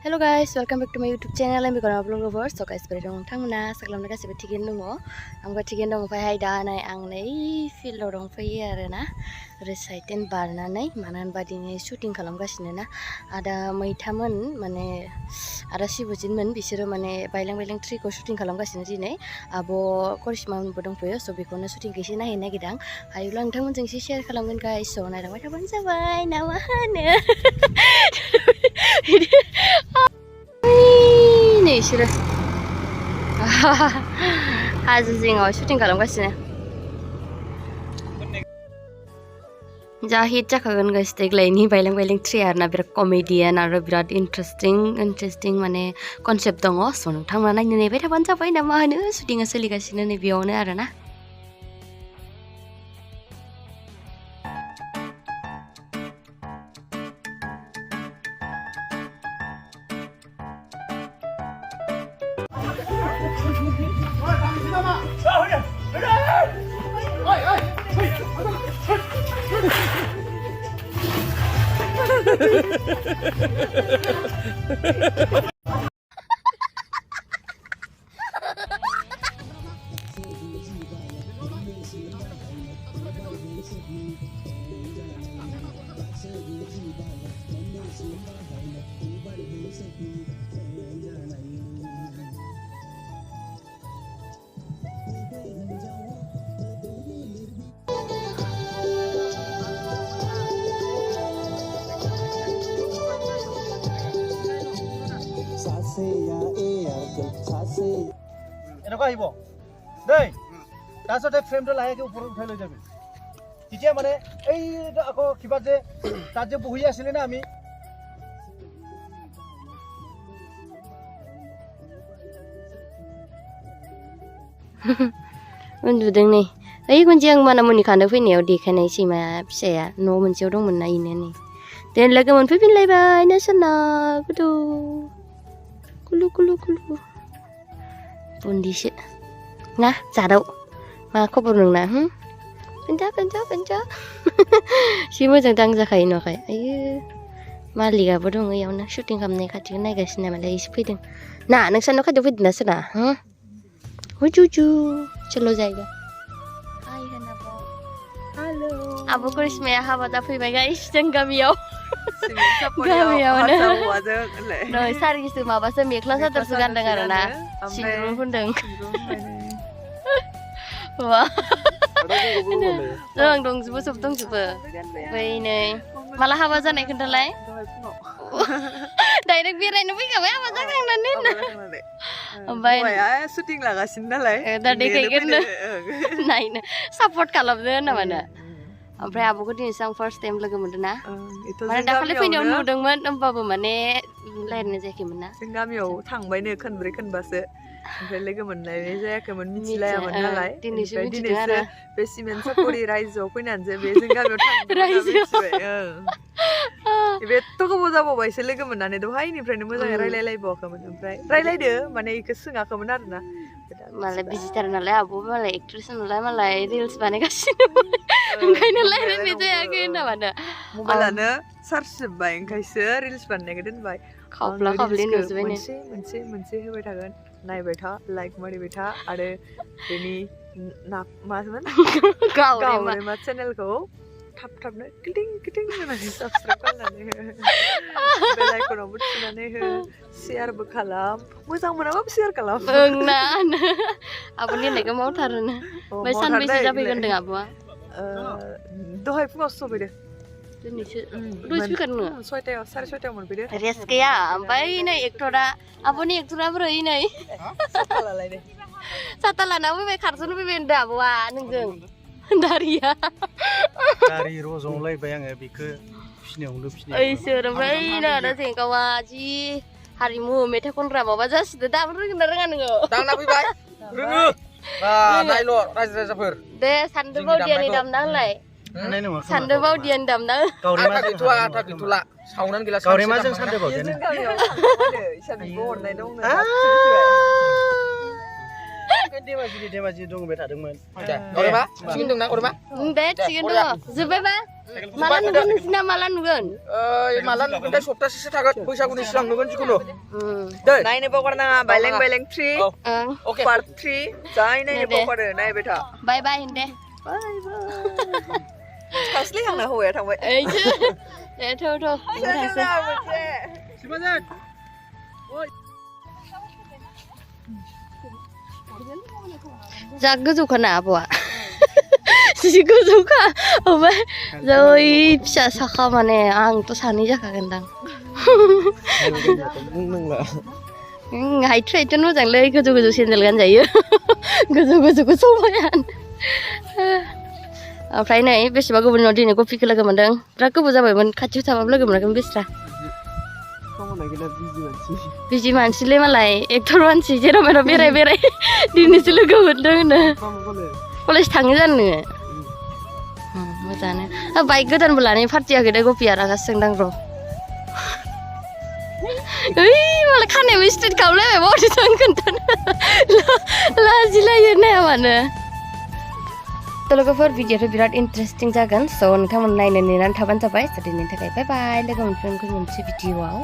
Hello guys, welcome back to my YouTube channel. I'm Gaorema vlogger. So guys, pada dong tang mana saklamna kasih betikin dong o. Angga tikin dong fai hai dah nai ang nai feel dong fai ya na. Resaitin barna nai manan badi nai shooting kalam kasih na. Ada maitaman mane ada si bujin man bisiro mane Baileng Baileng tree ko shooting kalam kasih na nai. Abo korisman bodong fai so bikona shooting kasih na hina gidang. Ayo lang tang jeng si share kalam kan guys. So nai ramai taban sabai namahana. 네 싫어. 아주 지금 슈팅 가는 것이네. जा hit जाखागोन guys देग्लाय नि बाइलें बाइलें tree आरोना बिराद comedian आरो बिराद interesting माने concept दङ स' नोंथांमोना नायनो नेबाय थाबानो जाबाय ना मा होनो शुटिंआ सोलिगासिनो नै बेयावनो आरोना এনেকুৱা আহিব দেই তাৰপিছতে ফ্ৰেমটো লাহেকৈ ওপৰত উঠাই লৈ যাবি তেতিয়া মানে এই আকৌ কিবা যে তাত যে বহি আছিলে না আমি उन्दुदों नै ओइ खनसे आं मानामुनि खानो फैनायाव देखायनाय सैमा फिसाया न' मोनसेयाव दंमोन ना इनो नै दे लोगो मोनफैफिनलायबाय ना सोरनाबो कुलु कुलु कुलु बुन्दिसो ना जादाव मा खबर नोंना पेन्जा सि मोजां दांजाखायो न'खाय आयो मालिकआबो दङ इयावनो शुटिं खालामनाय खाथियाव नायगासिनो नामालाय एसे फैदों ना नोंसानाव खाथियाव फैदों ना सोरना हुजुजु चलो जाएगा हाय हनाबो हेलो आबो करिश्माया हाबा जाफैबाय गाइस जों गामियाव गामियावनो नै सारिसो माबासो मेख्ला सादरसो गानदों आरोना सिन्दुर फुनदों वा जों दंजोबो सब दंजोबो बै नै माला हाबा जानाय खोन्थालाय डाइरेक्ट बेरायनो फैखाबाय हाबा जाखांनानै ओमफ्राय शुटिं लागासिनो नालाय दा देखायगोन नायनो सापर्ट खालामनो होनना मानो ओमफ्राय आब'खौ दिनैसो आं फार्स्ट टाइम लोगो मोनदों ना माने दाखालि फैनायाव नुदोंमोन होमबाबो माने रायज्लायनाय जायाखैमोन ना जों गामियाव थांबायनो खनब्रै खनबासो ओमफ्राय लोगो मोनलायनाय जायाखैमोन मिथिलायामोन नालाय दिनैसो बे सिमेन्ट सापरि रायजोआव फैनानैसो बे जों गामियाव थांबाय बेथ' गोबाव जाबावबायसो लोगो मोननानै दहायनिफ्रायनो मोजाङै रायलायलायबावाखैमोन ओमफ्राय रायलायदो माने इखौ सोङाखैमोन आरोना मालाय बिजिथार नालाय आब' मालाय एक्ट्रेस नालाय मालाय रिल्स बानायगासिनो ओंखायनो रायलायनाय जायाखै होनना मानो मबाइलानो चार्ज जोब्बाय ओंखायसो रिल्स बानायनायखौ दोनबाय खावब्ला खावब्लि नुजोब्बाय मोनसे होबाय थागोन नायबाय था लाइक मारिबाय था आरो बेनि मामोन गावरेमा चेनेलखौ थाब-थाबनो गिदिं होनानै साबस्क्राइब खालामनानै बेल आइकनावबो थुनानै हो शेयारबो खालाम मोजां मोनाबाबो शेयार खालाम ओं ना आब'नि होननायखौ मावथारोना ओमफ्राय सानबैसे जाफैगोन होनदों आब'आ दहाय फुङावसो सफैदो दिनैसो दहायसो फैखादों नोङो 6टायाव 6:30 मोनफैदो रेस्ट गैया ओमफ्राय नै एक्टरा आब'नि एक्टरा बोरै नै साथा लाना फैबाय खारस'नो फैबाय होनदों आब'आ नोंजों दारिया दारि रज'लायबाय आङो बेखौ फिसिनायावनो ओइसोर ओमफ्राय ना जेंगावा जि हारिमु मेथाइ खनग्रा माबा जासिदो दाबो रोंगोन ना रोङा नोङो दांना फैबाय रोङो नायल' रायजो-राजाफोर दे सान्दो बावदियानि दामना होलाय सान्दो बावदियानि दामना आथा गैथ'ला सावनानै गैला गावरेमाजों सान्दो बावदियानि इसानिबो हरनाय दंनो देमाजि दंबाय थादोंमोन गावरेमा थिगैनो दंना गावरेमा दे थिगैनो दं जोब्बायबा Malah नुगोन नोंसिना माला नुगोन? माला नुगोन दा सप्तासेसो थागोन बैसागुनि सिगां नुगोन जिखुनु नायनो बावगारनाङा बाइलें बाइलें 3 ओके पार्ट 3 जाय नायनो बावगारो नायबाय था बाय बाय होन दे बाय बाय थास्लै आंना हौवाया थांबाय एइसो दे थ' सिमाजान जा गोजौखाना आब'आ जि गोजौखा ओमफ्राय जै फिसा साखा माने आंथ' सानै जाखागोनदां हाइट राइटन मोजांलै गोजौ गोजौ सेन्देल गानजायो गोजौ गोजौखौ समायान ओमफ्राय नै बेसेबा गोबावनि उनाव दिनै गफिखौ लोगो मोनदों बिराद गोबाव जाबायमोन खाथियाव थाबाबो लोगो मोनाखैमोन बेस्रा बिजि मानसिलै मालाय एक्टर मानसि जेराव मेराव बेराय बेराय दिनैसो लोगो मोनदों होनो कलेज थाङो जानो नोङो मोजाङानो बाइक गोदानबो लानाय फार्टियाखै दे गफिया रागा सोंदां र' ओइ मालाय खानायाबो स्ट्रेट खालामलायबाय बावदो थां खोन्थानो लाजिलायो नाया मानो थ' लोगोफोर भिडिअ'थ' बिराद इन्टारेस्टिं जागोन स' नोंथांमोन नायनो नेनानै थाबानो जाबाय स' दिनैनि थाखाय बाय बाय लोगो मोनफिनगोन मोनसे भिडिअ'आव